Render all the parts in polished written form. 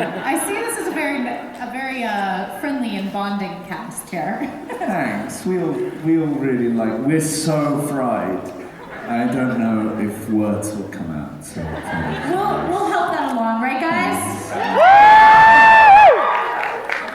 I see this as a very friendly and bonding cast here. Thanks. We all really like. We're so fried. I don't know if words will come out. So we'll help that along, right, guys?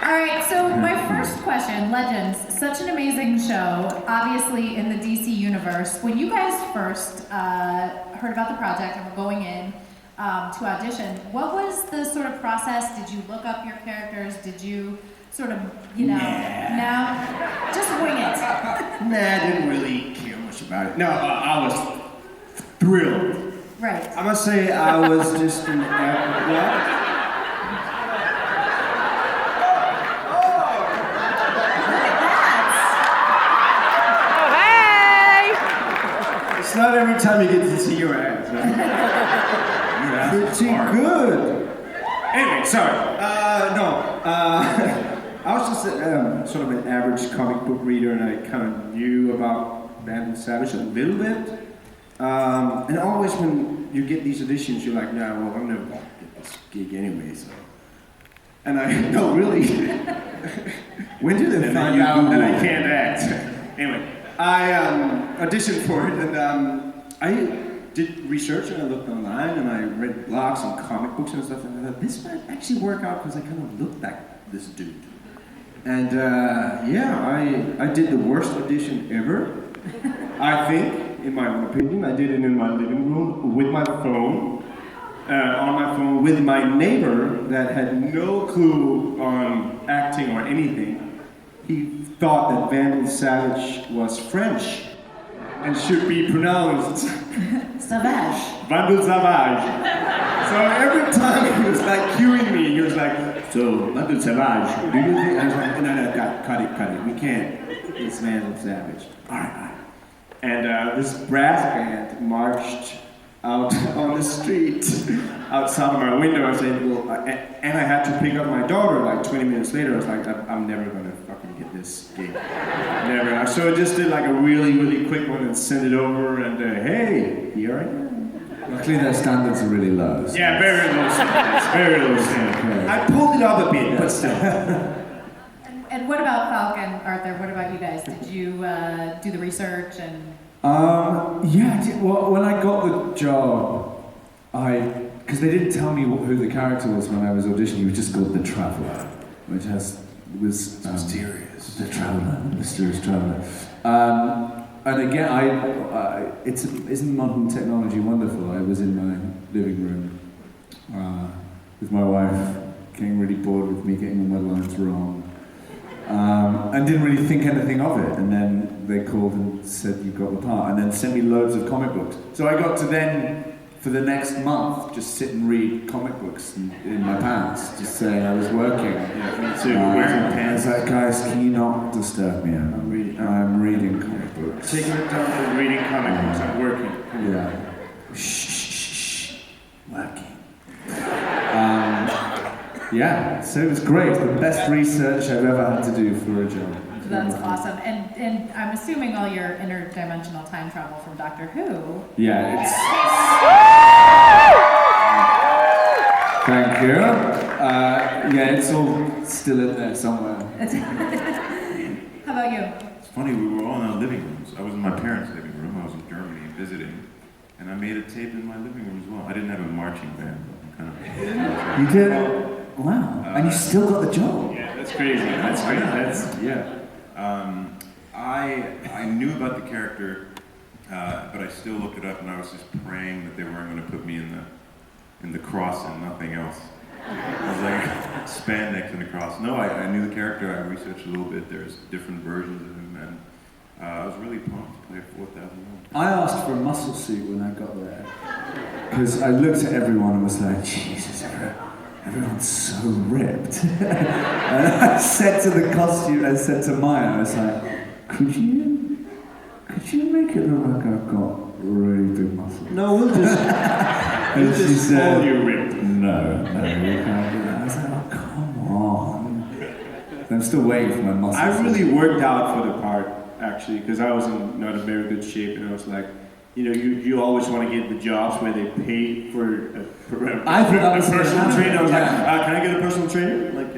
All right. So my first question, Legends, such an amazing show. Obviously, in the DC universe, when you guys first heard about the project and were going in to audition, what was the sort of process? Did you look up your characters? Did you sort of, now just wing it? Nah, I didn't really care much about it. No, I was thrilled. Right. I must say I was just an It's not every time you get to see your ass, right? Pretty good. Anyway, sorry. I was just sort of an average comic book reader, and I kind of knew about Vandal Savage a little bit. And always when you get these auditions, you're like, nah, well, I'm never going to get this gig anyway, so. And no, really. When did they find out that I can't act? Anyway, I auditioned for it, and I did research, and I looked online, and I read blogs and comic books and stuff, and I thought, this might actually work out because I kind of look like this dude. And I did the worst audition ever, I think, in my own opinion. I did it in my living room with my phone, on my phone with my neighbor that had no clue on acting or anything. He thought that Vandal Savage was French and should be pronounced Savage. Vandal Savage. So every time he was like cueing me, he was like, so Vandal Savage, do you think? I was like, no, cut it. We can't. It's Vandal Savage. All right. And this brass band marched out on the street outside of my window. I said, well, and I had to pick up my daughter like 20 minutes later. I was like, I'm never gonna fucking get this gig. Never. So I just did like a really, really quick one and sent it over, and hey, here I am. luckily their standards are really low. So. Yeah, very low standards. Very low standards. I pulled it up a bit, but still. And what about Falk and Arthur? What about you guys? Did you do the research and? Well, when I got the job, because they didn't tell me who the character was when I was auditioning. He was just called the Traveller, which was mysterious. The Traveller, the mysterious Traveller. And again, isn't modern technology wonderful? I was in my living room with my wife, getting really bored with me getting all my lines wrong. And didn't really think anything of it, and then they called and said you got the part, and then sent me loads of comic books. So I got to then, for the next month, just sit and read comic books in my pants, just saying I was working. Yeah, me too. Wearing pants. I was like, guys, can you not disturb me? I'm reading comic books. Take your time for reading comic books. I'm working. Yeah. Shh. Working. Yeah, so it was great. The best research I've ever had to do for a job. That's awesome. And I'm assuming all your interdimensional time travel from Doctor Who. Yeah, it's... Thank you. Yeah, it's all still in there somewhere. How about you? It's funny, we were all in our living rooms. I was in my parents' living room. I was in Germany visiting. And I made a tape in my living room as well. I didn't have a marching band, but I'm kind of... You did? Wow. And you still got the job? Yeah, that's crazy. That's great. I knew about the character, but I still looked it up, and I was just praying that they weren't going to put me in the cross and nothing else. I was like, spandex and the cross. No, I knew the character. I researched a little bit. There's different versions of him, and I was really pumped to play 4,000 women. I asked for a muscle suit when I got there, because I looked at everyone and was like, Jesus, everyone's so ripped. And I said to the costume, I said to Maya, I was like, could you make it look like I've got really big muscles? No, we'll just she said, call you ripped. No, you can't do that. I was like, oh, come on. I'm still waiting for my muscles. I really worked out for the part, actually, because I was in not a very good shape, and I was like, you know, you always want to get the jobs where they pay for a I thought that was personal trainer. I was like, yeah. can I get a personal trainer? Like,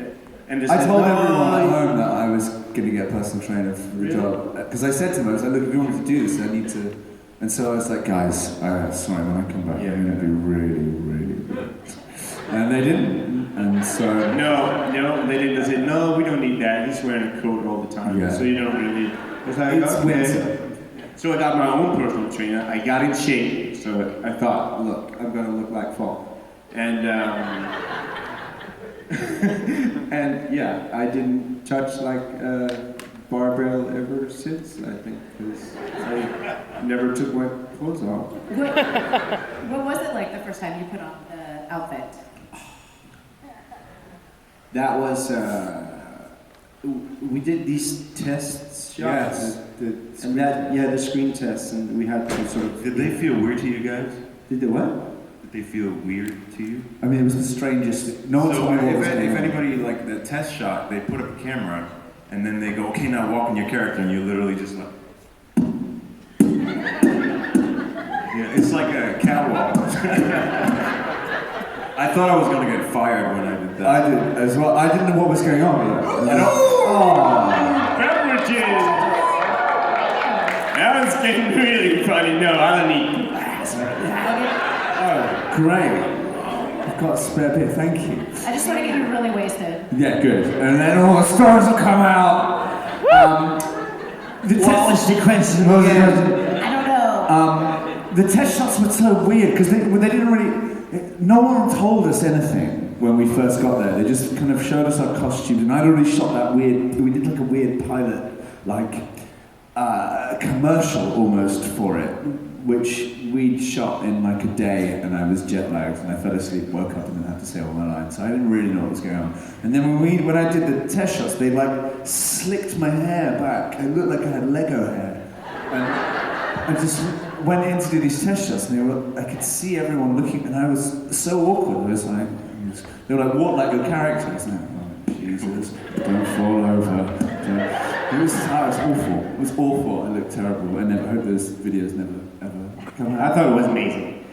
and they I said, told no, everyone at home that I was going to get a personal trainer for the job. Because I said to them, I was like, look, if you want me to do this, I need to... And so I was like, guys, sorry, when I come back, I'm going to be really, really good. And they didn't. And so... No, they didn't. They said, no, we don't need that. He's wearing a coat all the time, so you don't really need... It's like, it's okay. So I got my own personal trainer. I got in shape. So I thought, look, I'm going to look like Falk. And, and yeah, I didn't touch like barbell ever since, I think, because I never took my clothes off. What was it like the first time you put on the outfit? That was, we did these test shots. The screen tests, and we had to sort of... Did they feel weird to you guys? Did they what? Did they feel weird to you? I mean, it was the strangest... No one So told me what was if going on. anybody, like the test shot, they put up a camera, and then they go, okay, now walk in your character, and you literally just like... Yeah, it's like a catwalk. I thought I was going to get fired when I did that. I did as well. I didn't know what was going on. I don't... Beverages! Now it's getting really funny. No, I don't need glass. Oh, great. I've got a spare beer, thank you. I just want to get you really wasted. Yeah, good. And then all the stars will come out. The test sequence. I don't know. The test shots were so weird because they didn't really... No one told us anything when we first got there. They just kind of showed us our costumes, and I'd already shot that weird... We did like a weird pilot, like commercial almost for it, which we'd shot in like a day, and I was jet lagged, and I fell asleep, woke up, and then had to say all my lines. So I didn't really know what was going on. And then when I did the test shots, they like slicked my hair back. It looked like I had Lego hair. And I just went in to do these test shots, and I could see everyone looking, and I was so awkward. I was like, they were like, what Lego characters? And I'm like, Jesus, don't fall over. It was awful. It was awful. I looked terrible. I hope those videos never ever come out. I thought it was amazing.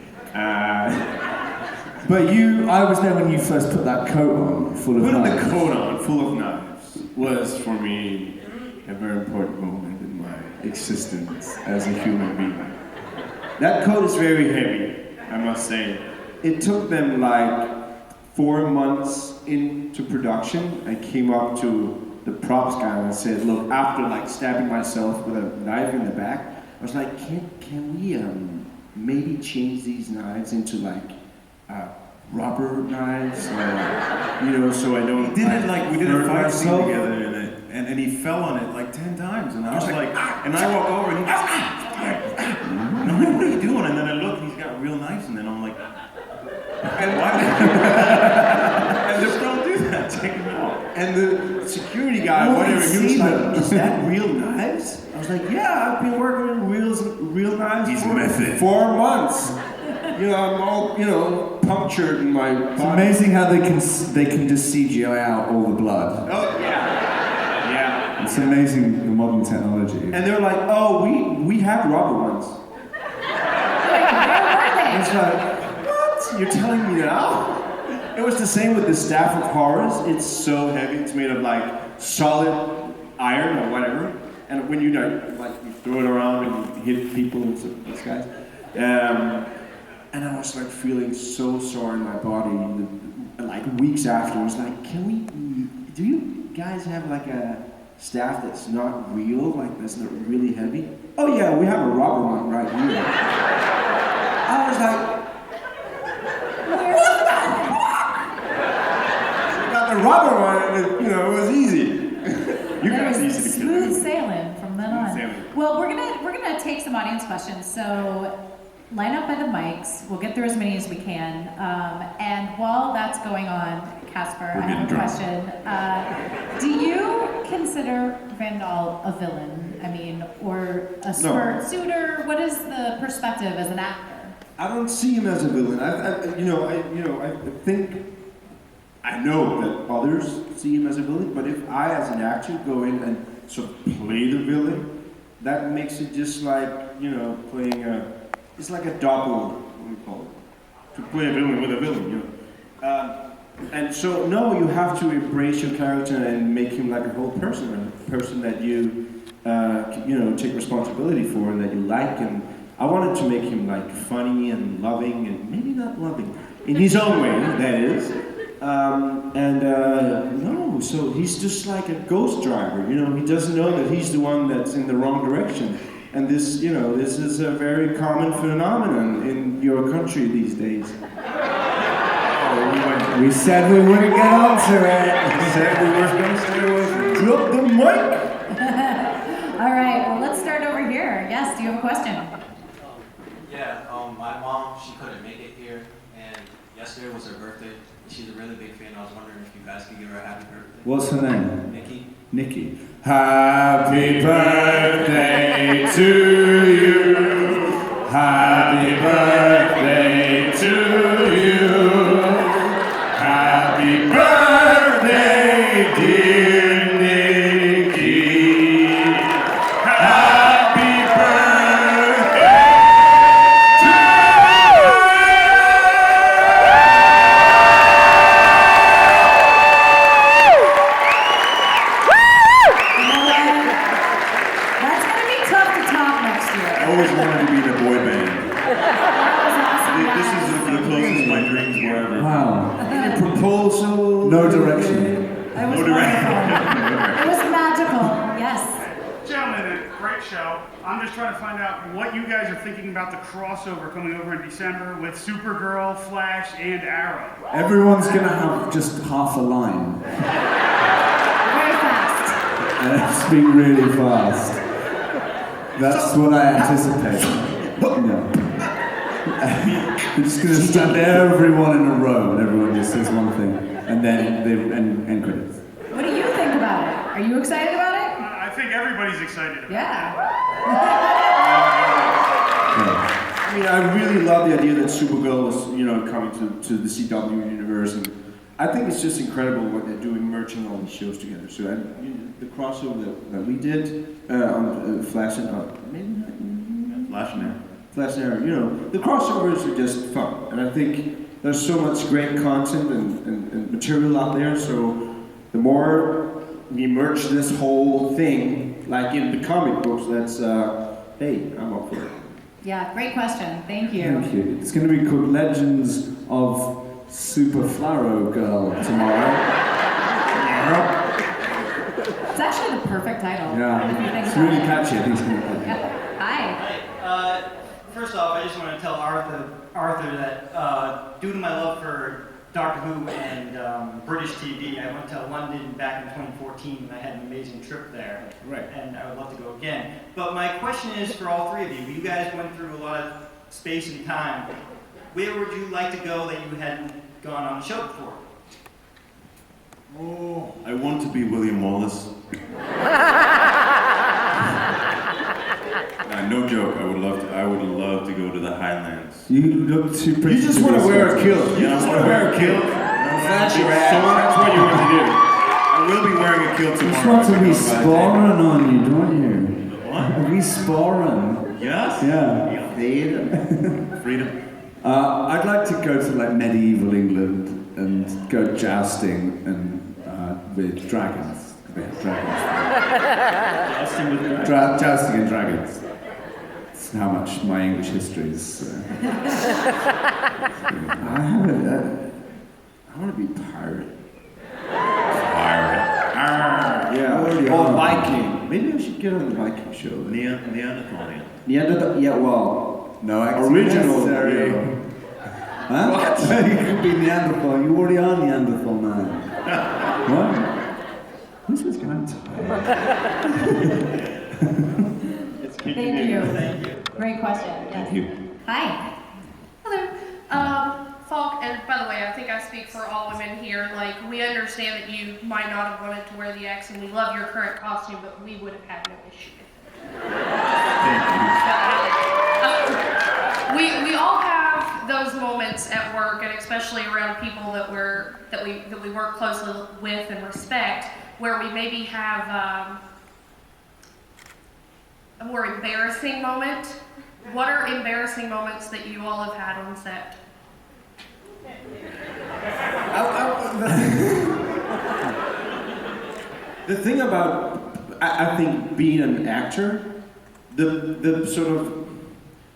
But I was there when you first put that coat on, full of Putting knives. the coat on, full of knives, was for me a very important moment in my existence as a human being. That coat is very heavy, I must say. It took them like 4 months into production. I came up to the props guy and said, look, after like stabbing myself with a knife in the back, I was like, can we maybe change these knives into like rubber knives, so I don't... We did it like, we did a fight scene myself. together in it, and he fell on it like 10 times, and I was like, and I walk over and he goes, and I'm like, what are you doing? And then I look and he's got real knives, and then I'm like, and why? And just don't do that, take them out. And the security guy, whatever, he was like, is that real knives? I was like, yeah, I've been working with real knives He's for method. 4 months. I'm all, punctured in my body. It's amazing how they can just CGI out all the blood. Oh, yeah. Yeah. It's amazing, the modern technology. And they're like, oh, we have rubber ones. Where It's like, what? You're telling me now? It was the same with the Staff of Horrors. It's so heavy. It's made of like solid iron or whatever. And when you throw it around and you hit people and stuff, these guys. And I was like feeling so sore in my body. Like weeks after, I was like, do you guys have like a staff that's not real, like that's not really heavy? Oh yeah, we have a rubber one right here. I was like, what the fuck? We got the rubber one, and it was easy. You guys It was easy to kill. smooth sailing from then on. Sailing. Well, we're gonna take some audience questions. So line up by the mics. We'll get through as many as we can. And while that's going on, Casper, I have a question. Do you consider Vandal a villain? I mean, or a suitor? What is the perspective as an actor? I don't see him as a villain. I think I know that others see him as a villain, but if I, as an actor, go in and sort of play the villain, that makes it just like playing a it's like a double, what do you call it? To play a villain with a villain, you know. And so, no, you have to embrace your character and make him like a whole person, a person that you take responsibility for and that you like. And I wanted to make him like funny and loving, and maybe not loving, in his own way, that is. No, so he's just like a ghost driver, you know. He doesn't know that he's the one that's in the wrong direction. And this, you know, this is a very common phenomenon in your country these days. We said we wouldn't get onto it. We said we were going to stay away. Drop the mic! All right, well, let's start over here. Yes, do you have a question? Yeah, my mom, she couldn't make it here, and yesterday was her birthday. She's a really big fan. I was wondering if you guys could give her a happy birthday. What's her name? Nikki. Nikki. Happy birthday to you. Happy birthday to you. Happy birthday, dear Nikki. Happy birthday to you. That's going to be tough to top next year. I always wanted to be in a boy band. That was awesome. This is the closest my dreams were ever. Wow. Proposal. No direction. It was No wonderful. It was magical. Yes. Gentlemen, a great show. I'm just trying to find out what you guys are thinking about the crossover coming over in December with Supergirl, Flash, and Arrow. Everyone's gonna have just half a line. Very fast. And speak really fast. That's what I anticipate. No. We're just gonna stand everyone in a row and everyone just says one thing. And then they end credits. What do you think about it? Are you excited about it? I think everybody's excited about it. Yeah. I mean, I really love the idea that Supergirl is, you know, coming to the CW universe, and I think it's just incredible what they're doing, merging all these shows together. So the crossover that we did on Flash and Flash and Arrow. Flash and Arrow, you know, the crossovers are just fun, and I think there's so much great content and material out there. So the more we merge this whole thing, like in the comic books, that's hey, I'm up for it. Yeah, great question. Thank you. Thank you. It's gonna be called Legends of Super Flaro Girl tomorrow. It's actually the perfect title. Yeah. If you think It's about really it. catchy. I think it's gonna be catchy. Yeah. Hi. Hi. First off, I just want to tell Arthur that due to my love for Doctor Who and British TV, I went to London back in 2014 and I had an amazing trip there. Right. And I would love to go again. But my question is for all three of you. You guys went through a lot of space and time. Where would you like to go that you hadn't gone on the show before? Oh, I want to be William Wallace. No joke. I would love to go to the Highlands. You look too pretty. You just want to wear a kilt. You Yeah, just I want to wear a kilt. That's your ass. That's what you want to do. I will be wearing a kilt You tomorrow. just want to be I don't know sparring on you, don't you? about A wee sparring. that. Yes. Yeah. Freedom. I'd like to go to like medieval England and go jousting and with dragons. They have dragons. Jousting and dragons. That's how much my English history is. I want to be pirate. Pirate. Yeah. Or Viking. Maybe I should get on the Viking show. Neanderthalian. Neanderthal. Yeah. Well. No, Original. necessary. Yeah. Huh? What? You could be Neanderthal. You already are Neanderthal, man. What? Who's this guy? Thank you. Thank you. Great question. Yes. Thank you. Hi. Hello. Falk, and by the way, I think I speak for all women here. Like, we understand that you might not have wanted to wear the X, and we love your current costume, but we would have had no issue with it. We all have those moments at work, and especially around people that we work closely with and respect, where we maybe have a more embarrassing moment What are embarrassing moments that you all have had on set? The thing about, I think, being an actor, the sort of...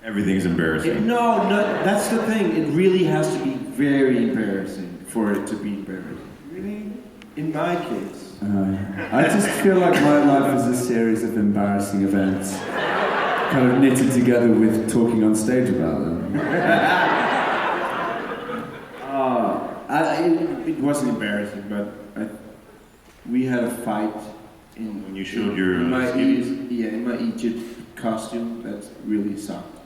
Everything's embarrassing. No, that's the thing. It really has to be very embarrassing for it to be embarrassing. Really? In my case. I just feel like my life is a series of embarrassing events, kind of knitted together with talking on stage about them. It wasn't embarrassing, but we had a fight in... When you showed your in my skivvies? in my Egypt costume. That really sucked.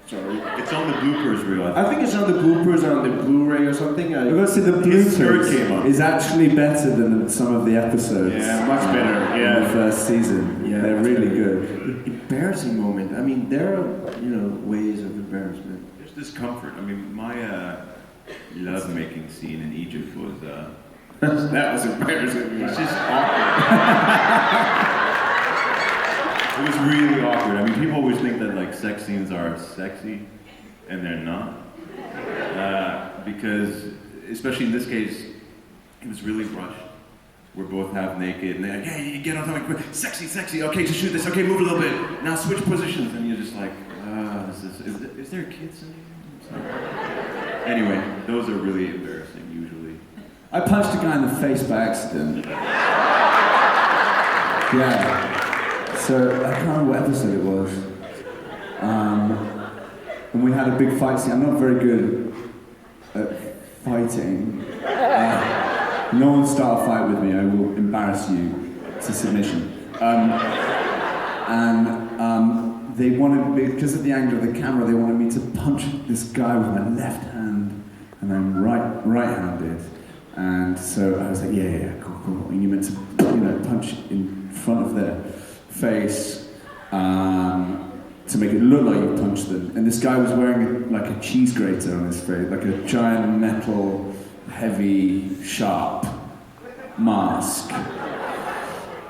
Sorry. It's on the bloopers reel. I think it's on the bloopers on the Blu-ray or something. I've got to say the His skirt bloopers came up. is actually better than some of the episodes. Yeah, much better. In Yeah. the first season. Yeah, They're much really better. good. Embarrassing moment. I mean, there are, ways of embarrassment. There's discomfort. I mean, my love-making scene in Egypt was, That was embarrassing. it's just awkward. It was really awkward. I mean, people always think that, like, sex scenes are sexy, and they're not. Because, especially in this case, it was really rushed. We're both half naked, and they're like, hey, get on top of me quick. Sexy, sexy. Okay, just shoot this. Okay, move a little bit. Now switch positions. And you're just like, is there kids in here? Anyway, those are really embarrassing, usually. I punched a guy in the face by accident. Yeah. So I can't remember what episode it was. And we had a big fight scene. I'm not very good at fighting. No one start a fight with me. I will embarrass you to submission. They wanted me, because of the angle of the camera, they wanted me to punch this guy with my left hand, and I'm right-handed. And so I was like, yeah, cool. And you meant to, punch in front of their face to make it look like you punched them. And this guy was wearing like a cheese grater on his face, like a giant metal, heavy, sharp mask.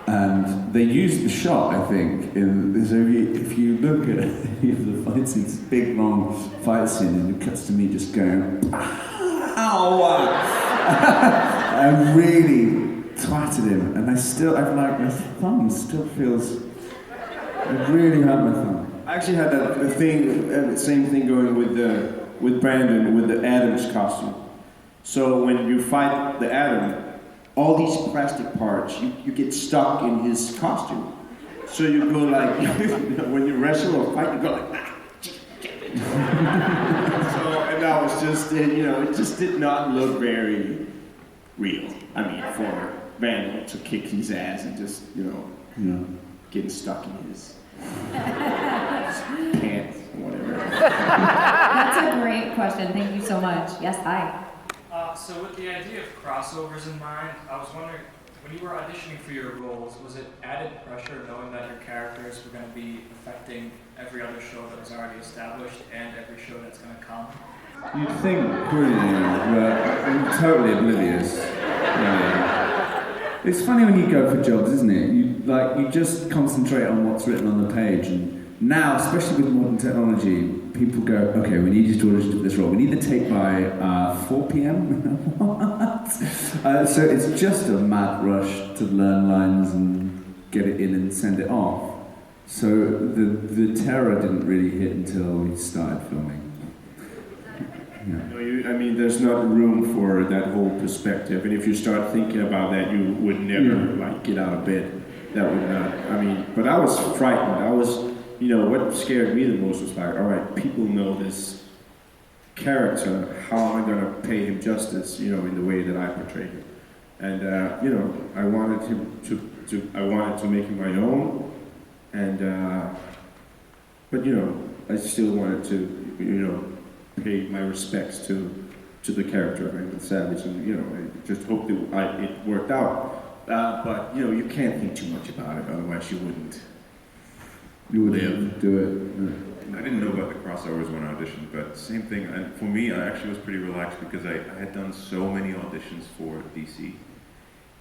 And they used the shot, I think, if you look at the fight scene, it's a big, long fight scene, and it cuts to me just going, ow! I really twatted him, and my thumb still feels, I really hurt my thumb. I actually had the same thing going with Brandon with the Adam's costume. So when you fight the Atom, all these plastic parts, you get stuck in his costume. So you go like, when you wrestle or fight, you go like, and that was just, it just did not look very real. I mean, for Vandal to kick his ass and just, getting stuck in his pants or whatever. That's a great question. Thank you so much. Yes, hi. So with the idea of crossovers in mind, I was wondering, when you were auditioning for your roles, was it added pressure knowing that your characters were going to be affecting every other show that was already established and every show that's going to come? You'd think, wouldn't you? I'm totally oblivious. It's funny when you go for jobs, isn't it? You just concentrate on what's written on the page, and now, especially with modern technology, people go, okay, we need you to audition for this role. We need the tape by 4 p.m. What? So it's just a mad rush to learn lines and get it in and send it off. So the terror didn't really hit until we started filming. Yeah. There's not room for that whole perspective. And if you start thinking about that, you would never get out of bed. That would not. But I was frightened. What scared me the most was like, all right, people know this character. How am I going to pay him justice? In the way that I portray him. And I wanted I wanted to make him my own. And but I still wanted to pay my respects to the character of Vandal Savage, and I just hope that it worked out. But you can't think too much about it, otherwise you wouldn't. You wouldn't do it. I didn't know about the crossovers when I auditioned, but same thing. And for me, I actually was pretty relaxed because I had done so many auditions for DC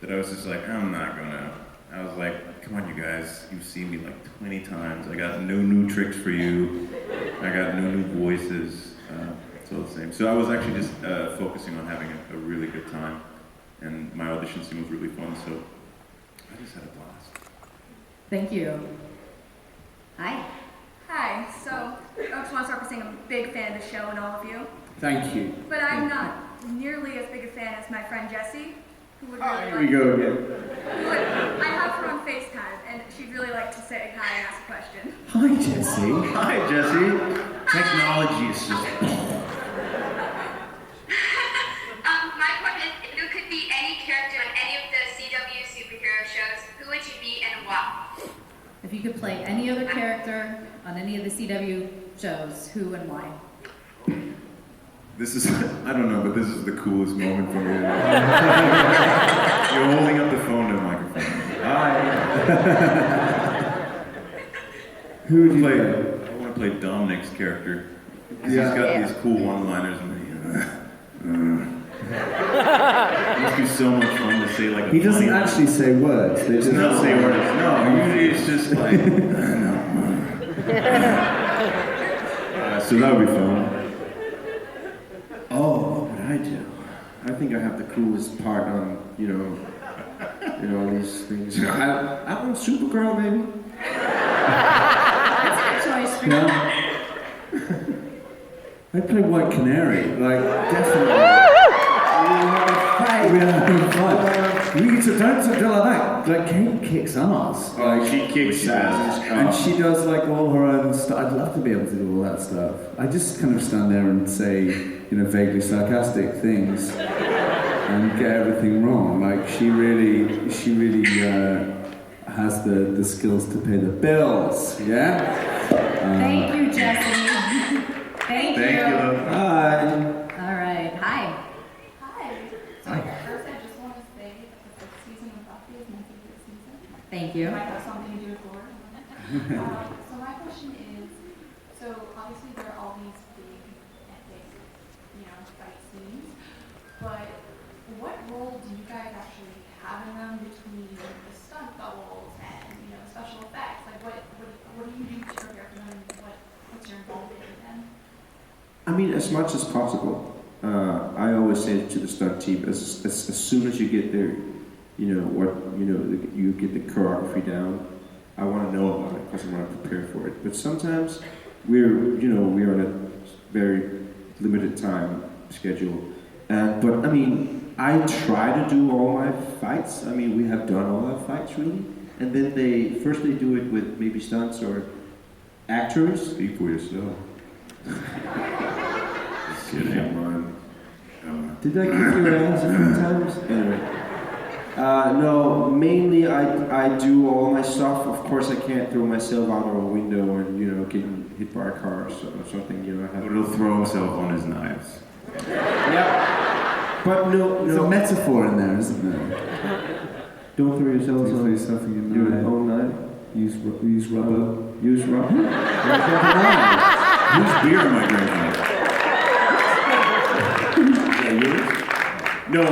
that I was just like, I'm not gonna I was like, come on, you guys, you've seen me like 20 times. I got no new tricks for you. I got no new voices. It's all the same. So I was actually just focusing on having a really good time. And my audition scene was really fun, so I just had a blast. Thank you. Hi. Hi, so I just want to start by saying I'm a big fan of the show and all of you. Thank you. But I'm not nearly as big a fan as my friend Jessie, who would really Here we go again. I have her on FaceTime, and she'd really like to say hi and ask a question. Hi, Jesse. Hi, Jesse. Technology is just... My question is, if you could be any character on any of the CW superhero shows, who would you be and why? If you could play any other character on any of the CW shows, who and why? This is, I don't know, but this is the coolest moment for me. You're holding up the phone to the microphone. Hi. Who would you play? I want to play Dominic's character. He's got these cool one-liners and it must be so much fun to say like a He doesn't funny actually say words. They just not say words. No, usually it's just like. So that would be fun. Oh, what would I do? I think I have the coolest part on, all these things. I want Supergirl, baby. That's a good choice for you. I'd play White Canary, like, definitely. We had a fun. We used to don't do like that. Like, Kate kicks ass. Like, She kicks ass. and she does like all her own stuff. I'd love to be able to do all that stuff. I just kind of stand there and say, vaguely sarcastic things and get everything wrong. Like, she really has the skills to pay the bills. Yeah. Thank you, Jesse. Thank you. Hi. All right. Hi. Hi. So first, I just want to say that the fifth season of Buffy is my favorite season. Thank you. It might have something to do with Lore. So my question is, so obviously there are all these big, epic, fight scenes, but what role do you guys actually have in them between the stunt doubles and special effects? Like what do you do to prepare for them? What's your involvement in them? I mean, as much as possible. I always say to the stunt team, as soon as you get there, you get the choreography down. I want to know about it because I want to prepare for it. But sometimes we're on a very limited time schedule. But I mean, I try to do all my fights. I mean, we have done all our fights really, and then they do it with maybe stunts or actors. Speak for yourself. Did I kick your ass a few times? Anyway. No, mainly I do all my stuff. Of course, I can't throw myself out of a window and getting hit by a car or something. I have. But he'll throw himself on his knives. Yeah. But no. There's a metaphor in there, isn't there? Don't throw yourself Don't throw on yourself in your your own knife. Use rubber. Use rubber. Use Who's beer am I drinking? No,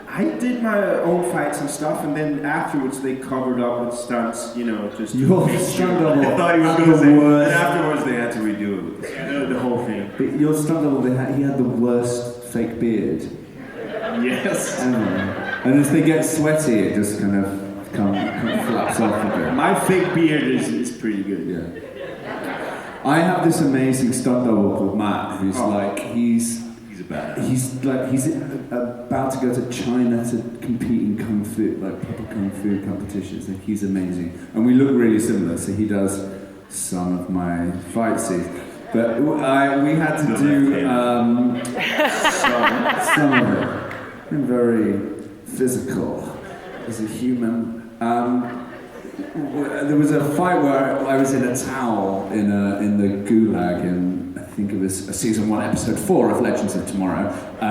I did my own fights and stuff, and then afterwards they covered up with stunts, just... Your stunt double. I thought he was going to say, and afterwards they had to redo it. the whole thing. But your stunt double, he had the worst fake beard Yes. ever. And as they get sweaty, it just kind of flaps off a bit. My fake beard is pretty good. Yeah. I have this amazing stunt double called Matt, who's he's a badass. He's about to go to China to compete in kung fu, proper kung fu competitions. Like, he's amazing, and we look really similar. So he does some of my fight scenes, but we had to do some of it. I'm very physical as a human. There was a fight where I was in a towel in the gulag, and I think it was season 1, episode 4 of Legends of Tomorrow. I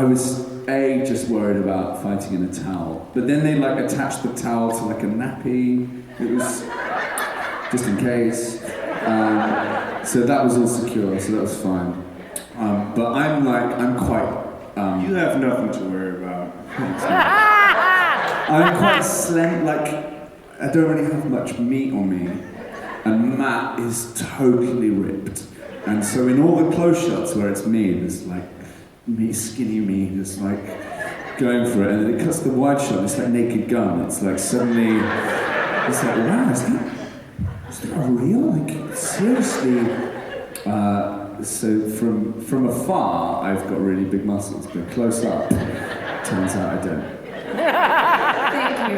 was just worried about fighting in a towel, but then they attached the towel to a nappy. It was just in case. So that was all secure, so that was fine. But I'm quite. You You have nothing to worry about. I'm quite slim, like, I don't really have much meat on me, and Matt is totally ripped. And so in all the close shots where it's me, there's like me, skinny me, just like going for it, and then it cuts to the wide shot, it's like Naked Gun. It's like suddenly, it's like, wow, is that real? Like, seriously? So from afar, I've got really big muscles, but close up, turns out I don't. Thank you.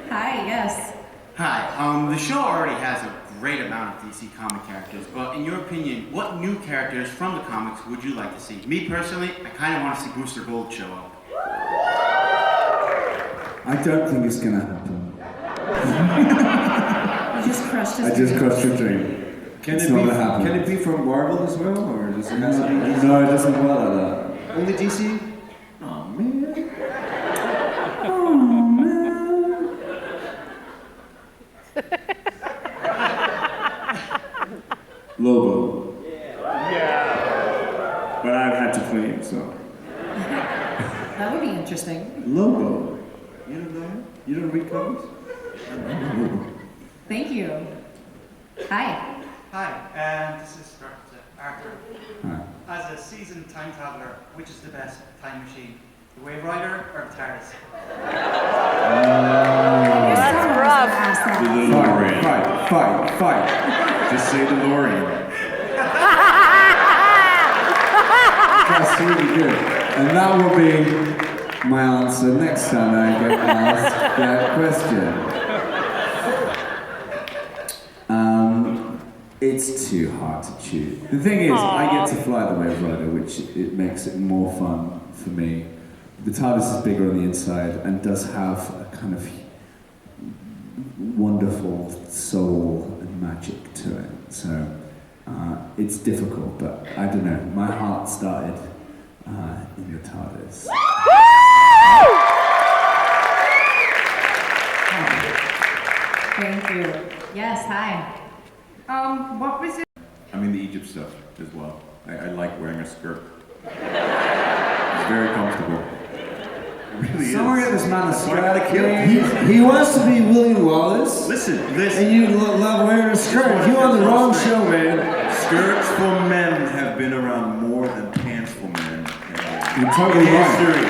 Hi, yes. Hi. The show already has a great amount of DC comic characters, but in your opinion, what new characters from the comics would you like to see? Me personally, I kind of want to see Booster Gold show up. I don't think it's gonna happen. You just crushed his I just crushed your dream. Can It's it not be? gonna happen. Can it be from Marvel as well, or does it have to be DC? No, it doesn't work like that. Only DC? Oh man. Lobo. Yeah. But I've had to clean, so. That would be interesting. Lobo. You don't know? You don't read comics? Thank you. Hi. Hi, this is Arthur. Hi. As a seasoned time traveler, which is the best time machine? The Wave Rider or the TARDIS? That's rough. The DeLorean. Fight. Just say DeLorean. That's really good. And that will be my answer next time I get asked that question. It's too hard to choose. The thing is, I get to fly the Wave Rider, which it makes it more fun for me. The TARDIS is bigger on the inside and does have a kind of wonderful soul and magic to it. So it's difficult, but I don't know. My heart started in the TARDIS. Thank you. Yes, hi. What was it? I'm in the Egypt stuff as well. I like wearing a skirt. It's very comfortable. It really Someone is. get this man a That's why I gotta kill him. He wants to be William Wallace. Listen. And you love wearing a skirt. You on the wrong show, man. Skirts for men have been around more than pants for men. You're totally right. History.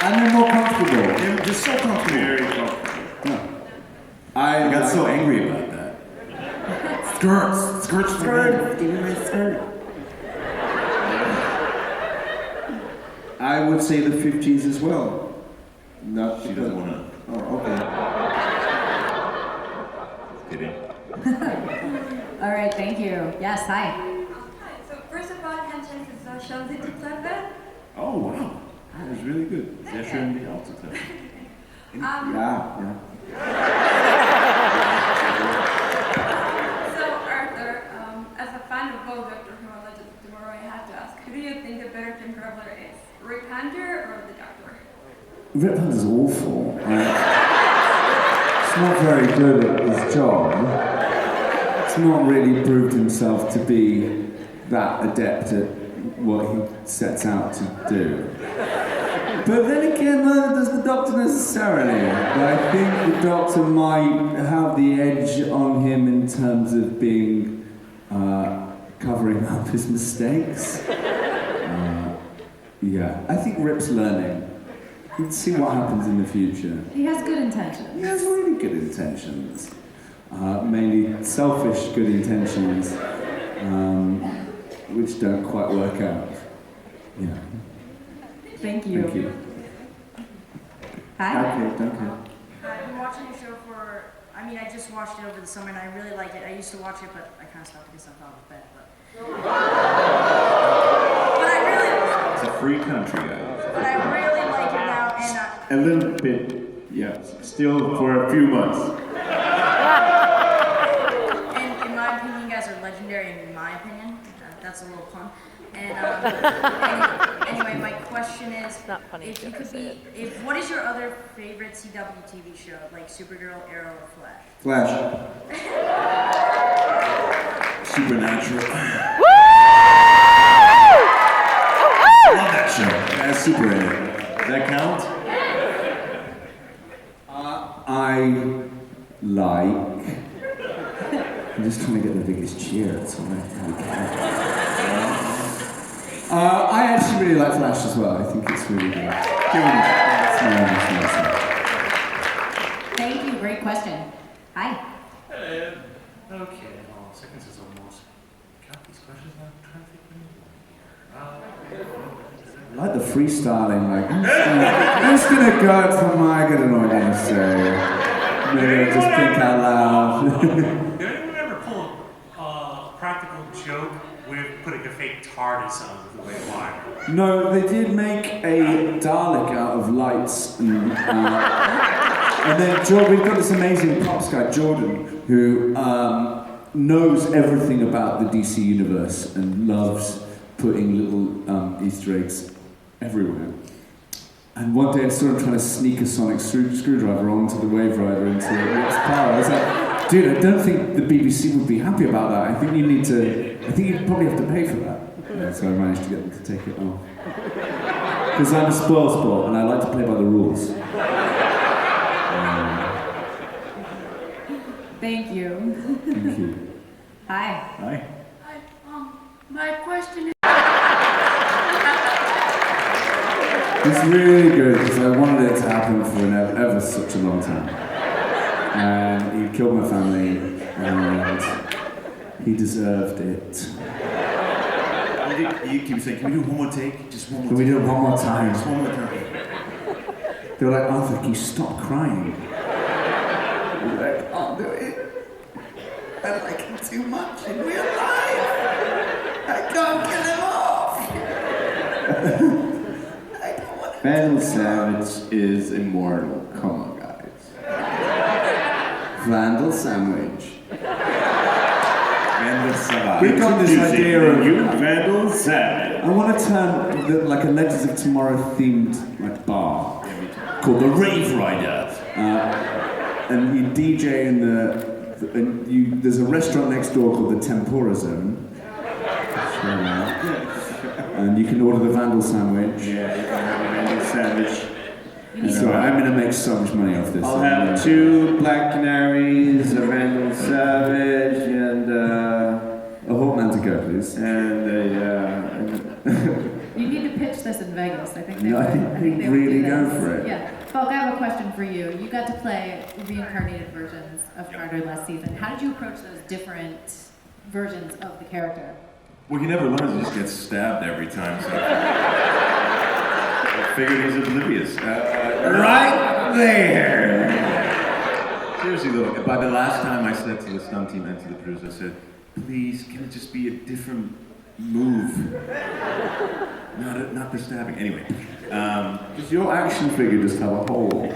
And they're more comfortable. They're just so comfortable. Very comfortable. No. I got so angry about that. Skirts for men. Give me my skirt. I would say the 50s as well. Not She doesn't want to. Oh, okay. Kidding. All right, thank you. Yes, hi. Hi. So first of all, Hentchel ist so schon sehr clever. Oh, wow. That was really good. Sehr schön die aufzuteilen. Yeah. So Arthur, as a fan of both Doctor Who and Legends of Tomorrow, I have to ask, who do you think the better time traveler is? Rick Hunter or the Doctor? Rip Hunter's awful. He's not very good at his job. He's not really proved himself to be that adept at what he sets out to do. But then again, neither does the Doctor necessarily. But I think the Doctor might have the edge on him in terms of being covering up his mistakes. Yeah, I think Rip's learning. Let's see what happens in the future. He has good intentions. He has really good intentions. Mainly selfish good intentions, which don't quite work out. Yeah. Thank you. Thank you. Hi. Okay. I've been watching the show I just watched it over the summer and I really liked it. I used to watch it, but I kind of stopped because I thought it was bad. But I really, It's a free country, guys. but I really like it now, and A little bit, yeah. Still for a few months. and in my opinion, you guys are legendary. In my opinion, that's a little pun. And anyway, my question is, if you could be, what is your other favorite CW TV show, like Supergirl, Arrow, or Flash? Supernatural. super in it. Does that count? I like. I'm just trying to get the biggest cheer. That's all I really care. I actually really like Flash as well. I think it's really good. Thank you. Great question. Hi. Okay, seconds is almost. Count these questions now. I'm trying to think I like the freestyling. Like, I'm just gonna go to the mic. I don't know what I'm gonna say. Maybe I'll just think out loud. Did anyone ever pull a practical joke with putting a fake TARDIS on the way wire? No, they did make a Dalek out of lights, and then we've got this amazing props guy, Jordan, who knows everything about the DC universe and loves putting little Easter eggs everywhere. And one day I saw him trying to sneak a sonic screwdriver onto the Wave Rider into Rick's power. I was like, dude, I don't think the BBC would be happy about that. I think you'd probably have to pay for that. And so I managed to get them to take it off. Because I'm a spoilsport and I like to play by the rules. Thank you. Thank you. Hi. Hi. Hi, my question is. It's really good because I wanted it to happen for ever such a long time. And he killed my family and he deserved it. You keep saying, can we do one more take? Just one more Can we do it one more time? Just one more time. They were like, Arthur, can you stop crying? I was like, I'll do it. I like him too much in real life. I can't kill him off. Vandal Savage is immortal. Come on, guys. Vandal Sandwich. Vandal Savage. We got this idea of Vandal Savage. I want to turn like a Legends of Tomorrow themed like bar called the Rave Rider, and you DJ in there's a restaurant next door called the Tempura Zone, and you can order the Vandal Sandwich. Yeah, you can have a Vandal Savage. So I'm gonna make so much money off this. I'll have 2 Black Canaries, a Vandal Savage, and a Hawkman to go, please. And You need to pitch this in Vegas. I think they No, I think would. they they would really do go this. for it. Yeah. Falk, I have a question for you. You got to play reincarnated versions of Carter last season. How did you approach those different versions of the character? Well, he never learns, he just gets stabbed every time, so I figured he's oblivious. Right there! Seriously though, by the last time I said to the stunt team and to the producers, I said, please, can it just be a different move? Not the stabbing. Anyway. Does your action figure just have a hole? What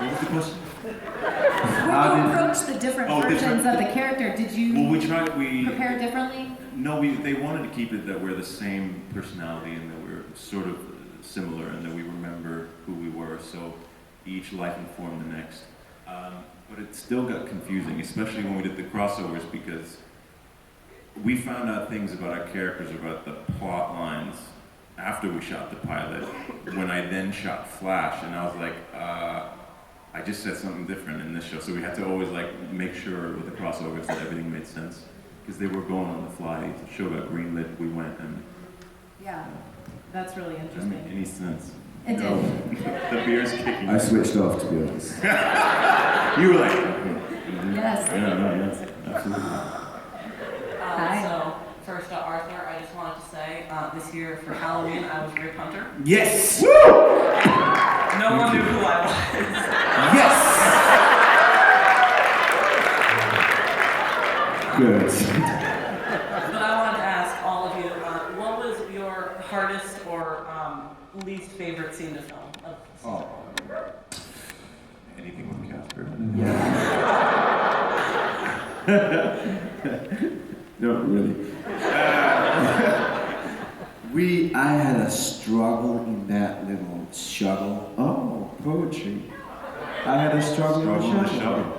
was the question? When you approached the different versions of the character, did you prepare differently? No, they wanted to keep it that we're the same personality and that we're sort of similar and that we remember who we were, so each life informed the next. But it still got confusing, especially when we did the crossovers, because we found out things about our characters, about the plot lines, after we shot the pilot, when I then shot Flash, and I was like, I just said something different in this show, so we had to always like make sure with the crossovers that everything made sense, because they were going on the fly. The show got greenlit, we went, and Yeah, that's really doesn't interesting. make any sense. It No. did. The beer's kicking. I switched off, to be honest. You were like, Yes. Yes, absolutely. Hi. So, first, Arthur, I just wanted to say, this year for Halloween, I was Rick Hunter. Yes! No one knew who I was. Yes! Good. But I wanted to ask all of you, what was your hardest or least favorite scene to film? anything with Casper. No, really. I had a struggle in that little shuttle. Oh, poetry. I had a struggle in the shuttle.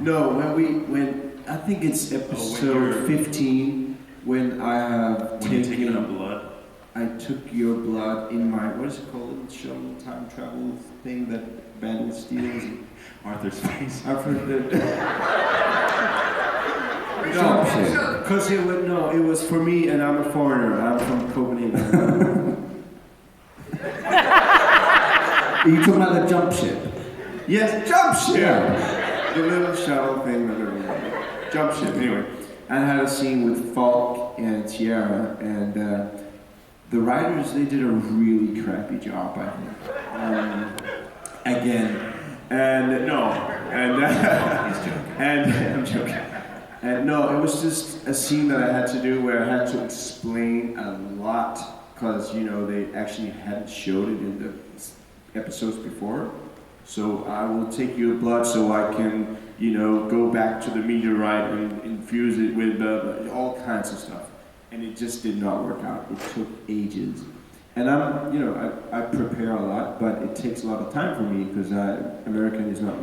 No, when I think it's episode 15, when I have When you're taking up blood? I took your blood in my, what is it called, shuttle time travel thing that Vandal steals? Arthur's face. Because it was for me, and I'm a foreigner. I'm from Copenhagen. Are you talking about the jump ship? Yes, jump ship! Yeah. The little shuttle thing, jump ship, anyway. I had a scene with Falk and Sierra, and the writers, they did a really crappy job, I think. Again. And no, and I'm joking. And no, it was just a scene that I had to do where I had to explain a lot, because, they actually hadn't showed it in the episodes before. So I will take your blood so I can, go back to the meteorite and infuse it with all kinds of stuff. And it just did not work out. It took ages. And I prepare a lot, but it takes a lot of time for me because American is not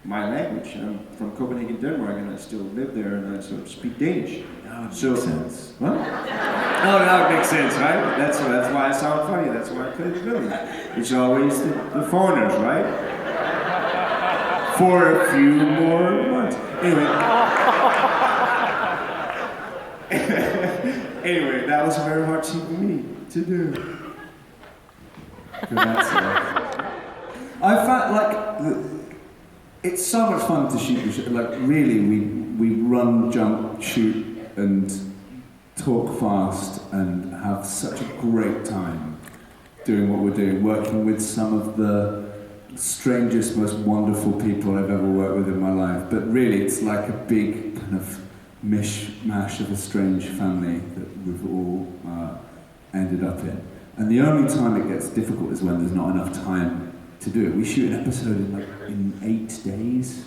my language. I'm from Copenhagen, Denmark, and I still live there, and I sort of speak Danish. That would So make sense. what? No, that makes sense, right? That's why I sound funny. That's why I play the villain. It's always the foreigners, right? For a few more months. Anyway, that was a very hard scene for me to do. I found it's so much fun to shoot the show. Like really, we run, jump, shoot, and talk fast, and have such a great time doing what we're doing. Working with some of the strangest, most wonderful people I've ever worked with in my life. But really, it's like a big kind of mishmash of a strange family that we've all ended up in. And the only time it gets difficult is when there's not enough time to do it. We shoot an episode in 8 days,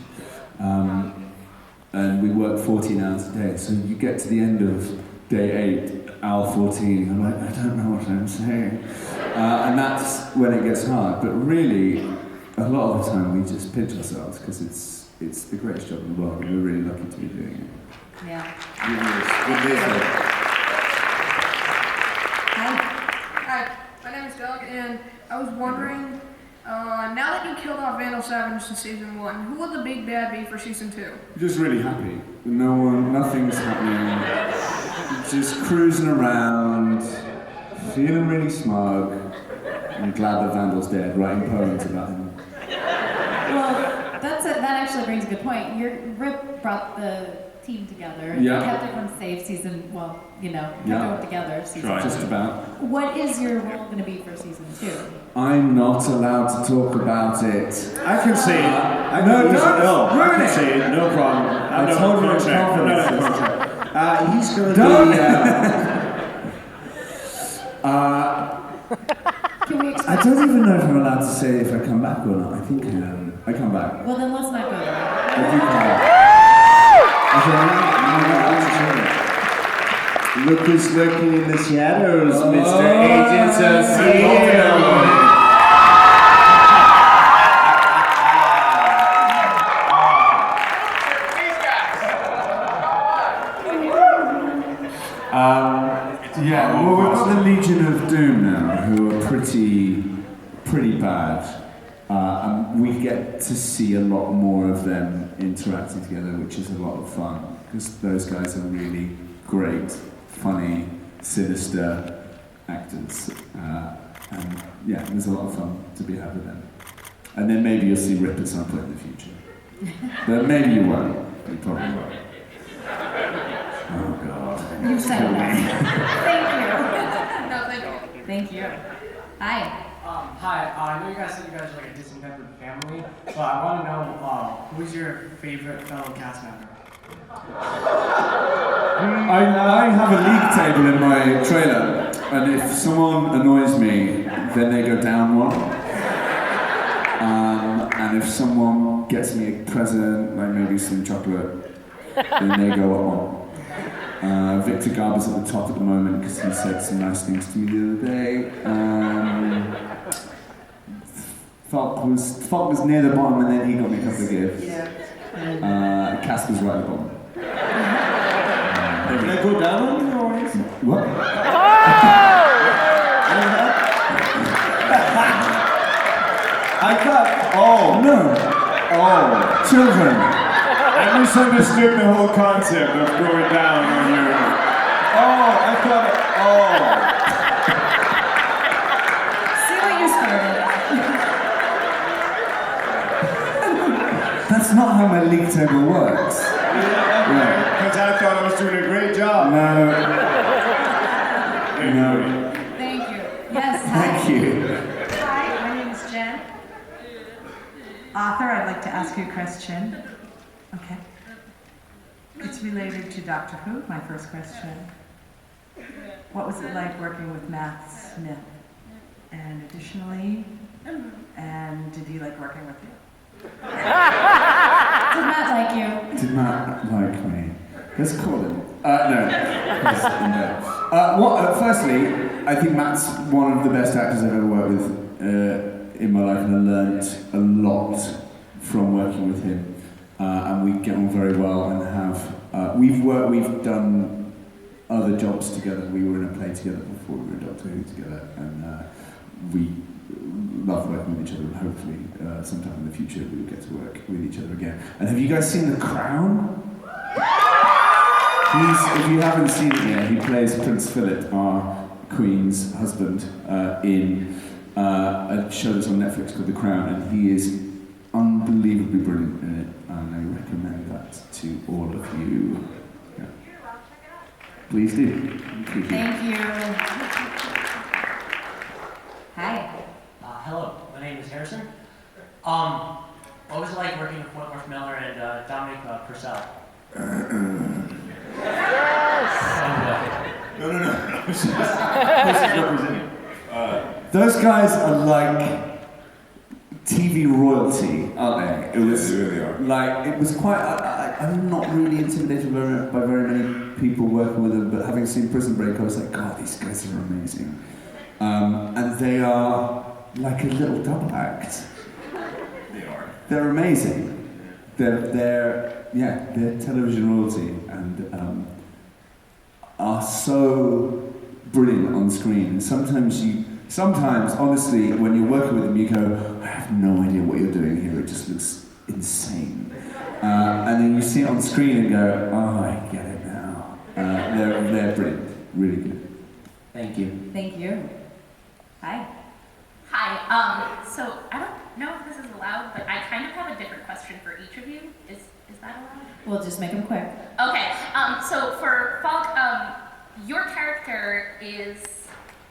and we work 14 hours a day. So you get to the end of day 8, hour 14, I'm like, I don't know what I'm saying. And that's when it gets hard. But really, a lot of the time we just pinch ourselves because it's the greatest job in the world, and we're really lucky to be doing it. Yeah. Hi, my name is Doug, and I was wondering, now that you killed off Vandal Savage in season 1, who will the big bad be for season 2? Just really happy. Nothing's happening. Just cruising around, feeling really smug. I'm glad that Vandal's dead, writing poems about him. Well, that actually brings a good point. Rip brought the team together. Yeah. Kept everyone safe season, kept everyone together season Try 2. just about. What is your role going to be for season 2? I'm not allowed to talk about it. I can say it. I can say it, no problem. I told you it's confidence. He's going to be... Can we I expect... don't even know if I'm allowed to say if I come back or not. I think I come back. Well, then let's not go there. I do come back. Look who's lurking in the shadows, Mr. Agents of S.H.I.E.L.D. Well, we've got the Legion of Doom now, who are pretty bad. And we get to see a lot more of them interacting together, which is a lot of fun, because those guys are really great, funny, sinister actors. And yeah, there's a lot of fun to be had with them. And then maybe you'll see Rip at some point in the future. But maybe you won't. You probably won't. Oh God. You said that. Thank you. No, thank you. Thank you. Hi. Hi, I know you guys said you guys are like a dismembered family, but I want to know who's your favorite fellow cast member? I have a league table in my trailer, and if someone annoys me, then they go down one. And if someone gets me a present, like maybe some chocolate, then they go up one. Victor Garber's at the top at the moment because he said some nice things to me the other day. Falk was near the bottom, and then he got me a couple of gifts. Casper's right at the bottom. I go down on you always? What? I thought, oh. No. Oh. Children. I misunderstood the whole concept of going down on your... Oh, I thought, See what you started. That's not how my league table works. Because I thought I was doing a great job. No. Thank you. Yes. Thank you. Hi, my name is Jen. Author, I'd like to ask you a question. Okay. It's related to Doctor Who, my first question. What was it like working with Matt Smith? And additionally, and did he like working with you? Did Matt like you? Did Matt like me? Let's call him. No. Firstly, I think Matt's one of the best actors I've ever worked with in my life, and I learnt a lot from working with him. And we get on very well, and have we've done other jobs together. We were in a play together before we were in Doctor Who together, and we love working with each other. And hopefully, sometime in the future, we'll get to work with each other again. And have you guys seen The Crown? If you haven't seen it yet, he plays Prince Philip, our Queen's husband, in a show that's on Netflix called The Crown, and he is unbelievably brilliant in it, and I recommend that to all of you. Yeah. Please do. Thank you. Hi. Hello, my name is Harrison. What was it like working with Wentworth Miller and Dominic Purcell? No. Those guys are like TV royalty, aren't they? It was like, it was quite. I'm not really intimidated by very many people working with them, but having seen Prison Break, I was like, God, these guys are amazing, and they are like a little double act. They are. They're amazing. They're television royalty, and are so brilliant on screen. And sometimes, honestly, when you're working with them, you go, I have no idea what you're doing here. It just looks insane. And then you see it on screen and go, oh, I get it now. They're brilliant, really good. Thank you. Thank you. Hi. Hi. So I don't know if this is allowed, but I kind of have a different question for each of you. Is that allowed? We'll just make them quick. Okay. So for Falk, your character is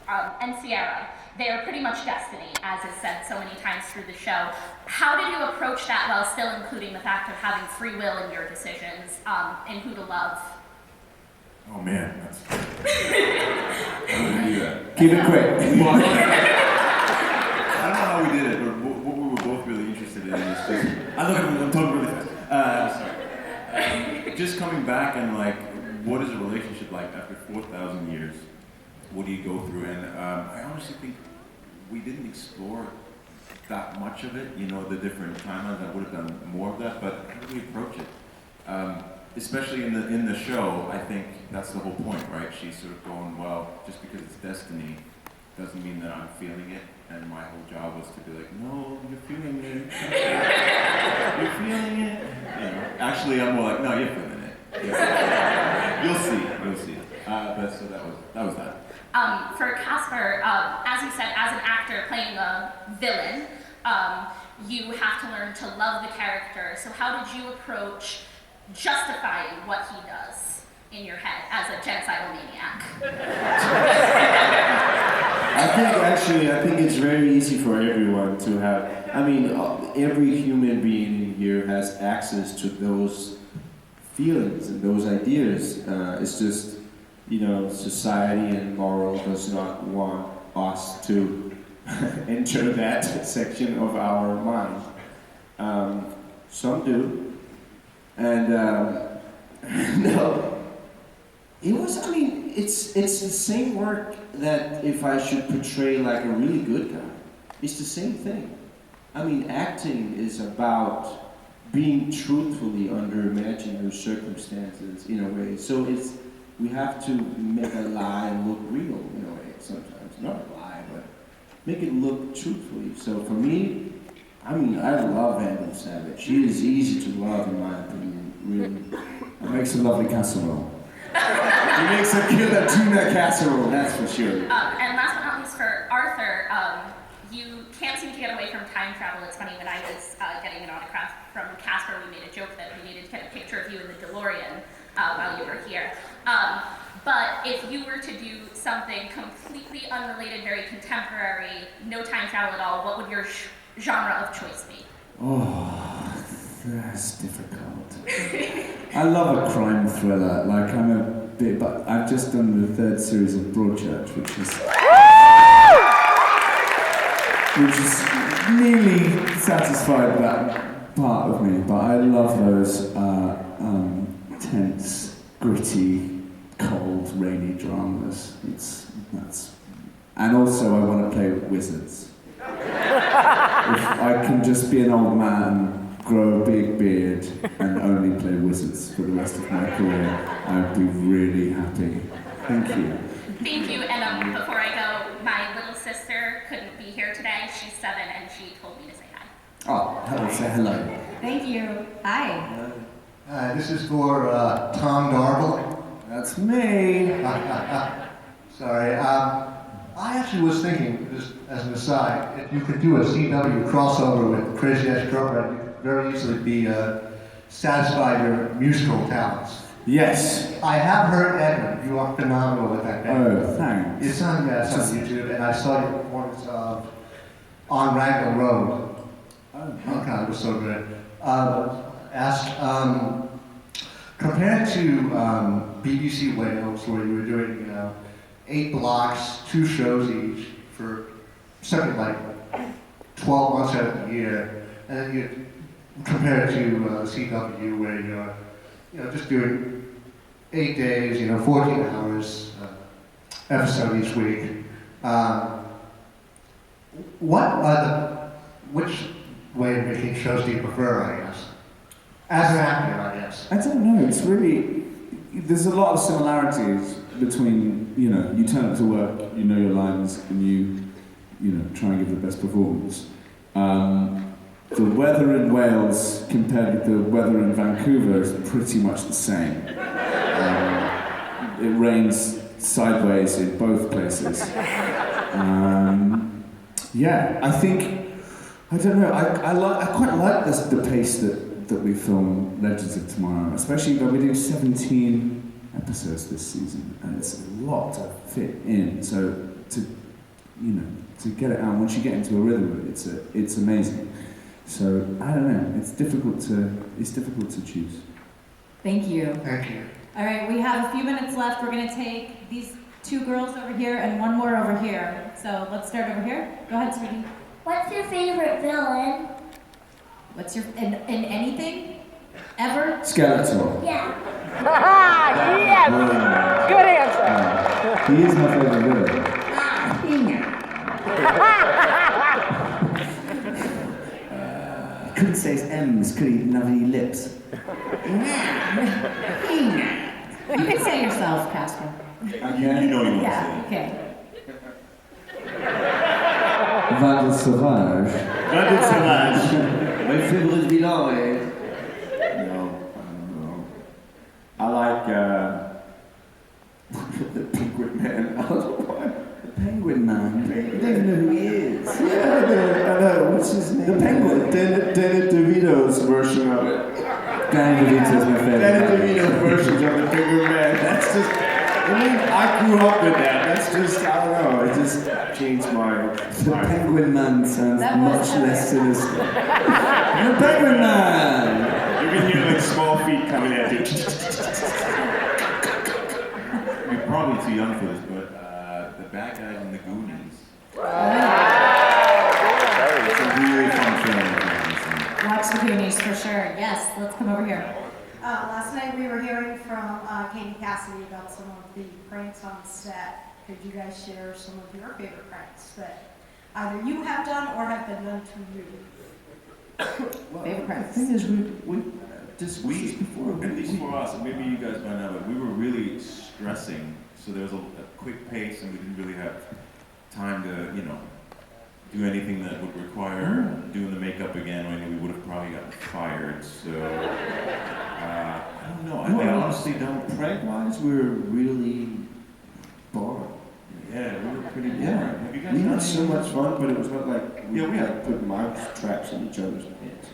and Sierra. They are pretty much destiny, as is said so many times through the show. How did you approach that while still including the fact of having free will in your decisions and who to love? Oh man, that's. How did we do that? Keep it quick. I don't know how we did it, but what we were both really interested in is just. I look at him, I'm talking really fast. Sorry. Just coming back and like, what is a relationship like after 4,000 years? What do you go through? And I honestly think we didn't explore that much of it. You know, the different timelines. I would have done more of that, but how do we approach it? Especially in the show, I think that's the whole point, right? She's sort of going, well, just because it's destiny doesn't mean that I'm feeling it. And my whole job was to be like, no, you're feeling it. You're feeling it. You know, actually, I'm more like, no, you're feeling it. You'll see. But so that was that. For Casper, as you said, as an actor playing a villain, you have to learn to love the character. So how did you approach justifying what he does in your head as a genocidal maniac? I think it's very easy for everyone to have. I mean, every human being in here has access to those feelings and those ideas. It's just, you know, society and moral does not want us to enter that section of our mind. Some do. And no, it was, I mean, it's the same work that if I should portray like a really good guy, it's the same thing. I mean, acting is about being truthfully under imaginary circumstances in a way. So we have to make a lie look real in a way sometimes. Not a lie, but make it look truthfully. So for me, I mean, I love Vandal Savage. She is easy to love in my opinion, really. It makes a lovely casserole. She makes a killer tuna casserole, that's for sure. And last but not least for Arthur, you can't seem to get away from time travel. It's funny, when I was getting an autograph from Casper, we made a joke that we needed to get a picture of you in the DeLorean while you were here. But if you were to do something completely unrelated, very contemporary, no time travel at all, what would your genre of choice be? Oh, that's difficult. I love a crime thriller. Like I'm a bit, but I've just done the 3rd series of Broadchurch, which is nearly satisfied that part of me. But I love those tense, gritty, cold, rainy dramas. And also I want to play with wizards. If I can just be an old man, grow a big beard, and only play wizards for the rest of my career, I'd be really happy. Thank you. Thank you, and before I go, my little sister couldn't be here today. She's 7, and she told me to say hi. Oh, hello, say hello. Thank you. Hi. Hi, this is for Tom Darvill. That's me. Sorry. I actually was thinking, just as an aside, if you could do a CW crossover with Crazy Ex-Girlfriend, you could very easily be satisfy your musical talents. Yes. I have heard Edmund. You are phenomenal with that band. Oh, thanks. It's on YouTube, and I saw your performance of on Raglan Road. Oh God, it was so good. Compared to BBC Wales, where you were doing 8 blocks, 2 shows each for something like 12 months out of the year, and then you compare it to CW, where you're just doing 8 days, 14 hours episode each week. Which way of making shows do you prefer, I guess? As an actor, I guess. I don't know, it's really, there's a lot of similarities between, you turn up to work, you know your lines, and you try and give the best performance. The weather in Wales compared with the weather in Vancouver is pretty much the same. It rains sideways in both places. I don't know, I quite like the pace that we film Legends of Tomorrow, especially though we do 17 episodes this season, and it's a lot to fit in. So to get it out, once you get into a rhythm, it's amazing. So I don't know, it's difficult to choose. Thank you. Thank you. All right, we have a few minutes left. We're going to take these 2 girls over here and 1 more over here. So let's start over here. Go ahead, sweetie. What's your favorite villain? What's your in anything ever? Skeletor. Yeah. Yes. Good answer. He is my favorite villain. He couldn't say his M's, could he? Didn't have any lips. You can say yourself, Casper. You know you want to Yeah. say. Okay. Vandal Sauvage. Vandal Sauvage. My favorite villain is... No, I like the Penguin Man. The Penguin Man? You don't even know who he is. Yeah, I know. What's his name? The Penguin. Danny DeVito's version of it. Danny DeVito's my favorite. Danny DeVito's version of the Penguin Man. That's just... I grew up with that. That's just, I don't know, it just changed my... The Penguin Man sounds much less sinister. The Penguin Man! You can hear like small feet coming at you. You're probably too young for this, but the bad guys in the Goonies. It's a really fun film. Watch the Goonies for sure. Yes, let's come over here. Last night we were hearing from Katie Cassidy about some of the pranks on set. Could you guys share some of your favorite pranks that either you have done or have been done to you? Favorite pranks? The thing is, At least for us, and maybe you guys might know, but we were really stressing. So there was a quick pace, and we didn't really have time to, do anything that would require doing the makeup again. I know we would have probably gotten fired. So I don't know. I honestly don't. Prank-wise, we're really boring. Yeah, we were pretty boring. Yeah. Have you guys We done had so any- much fun, but it was not like we Yeah, we had- put mouse traps in each other's heads.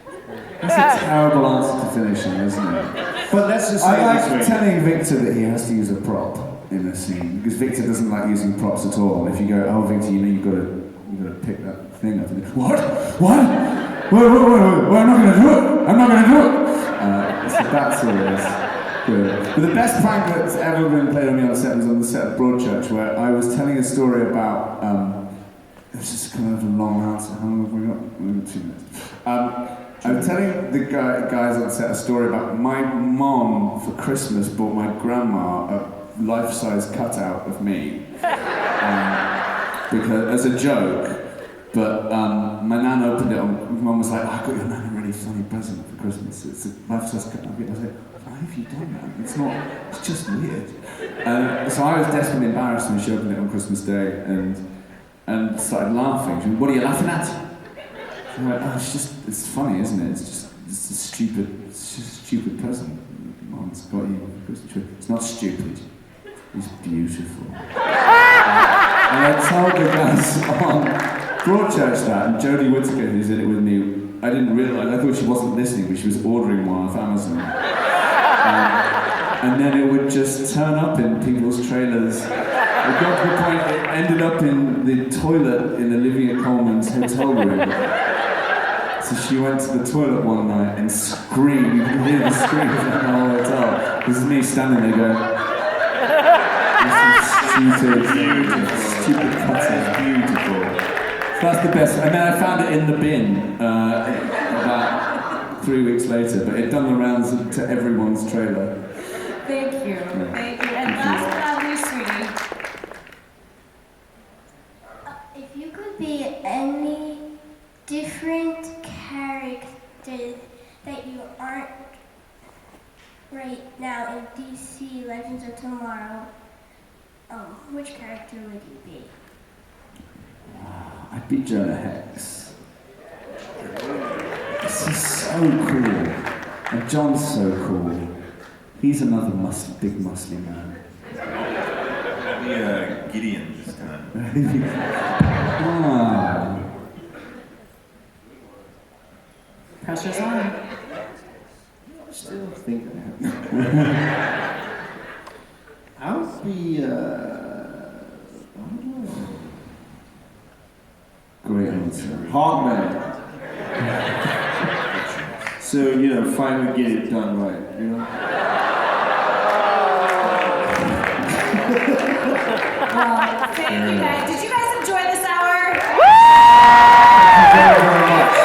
That's a terrible answer to finish on, isn't it? But let's just say I it this like way. telling Victor that he has to use a prop in a scene, because Victor doesn't like using props at all. And if you go, oh Victor, you've got to pick that thing up. And he goes, what? Wait, I'm not going to do it. I'm not going to do it. So that's always good. But the best prank that's ever been played on me on set was on the set of Broadchurch, where I was telling a story about. It was just kind of a long answer. How long have we got? We've got 2 minutes. I was telling the guys on set a story about my mom for Christmas bought my grandma a life-size cutout of me because as a joke. But my nan opened it. My mum was like, oh, "I got your nan a really funny present for Christmas. It's a life-size cutout of me." I was like, "Why have you done that? It's not. It's just weird." So I was desperately embarrassed when she opened it on Christmas Day and started laughing. She went, "What are you laughing at?" I'm like, "Oh, it's funny, isn't it? It's just a stupid present. Mom's got you for Christmas tree. It's not stupid. It's beautiful." And I told the guys on Broadchurch that, and Jodie Whittaker, who's in it with me, I didn't realise, I thought she wasn't listening, but she was ordering one off Amazon. And then it would just turn up in people's trailers. It got to the point it ended up in the toilet in Olivia Colman's hotel room. So she went to the toilet one night and screamed. You could hear the screams in the whole hotel. This is me standing there going, "This is stupid cutter, beautiful." So that's the best. And then I found it in the bin about 3 weeks later, but it'd done the rounds to everyone's trailer. Thank you. Thank you. And last but not least, sweetie. If you could be any different character that you aren't right now in DC Legends of Tomorrow, which character would you be? I'd be Jonah Hex. This is so cool. And John's so cool. He's another big muscly man. I'll be Gideon this time. Ah. Pressure's on. Still thinking. I would be, I don't know. Great answer. Hawkman. So, finally get it done right, Well, thank you guys. Did you guys enjoy this hour? Thank you very much.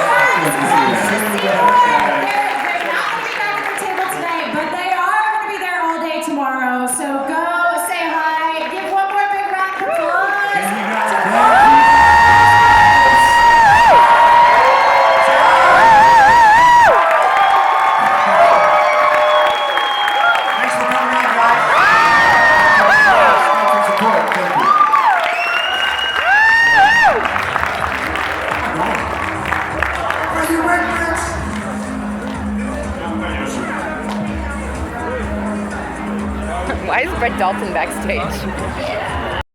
They're not going to be back at the table tonight, but they are going to be there all day tomorrow. So go say hi. Give one more big round of applause. Thanks for coming out, guys. Thanks for support. Thank you. Why is Brett Dalton backstage?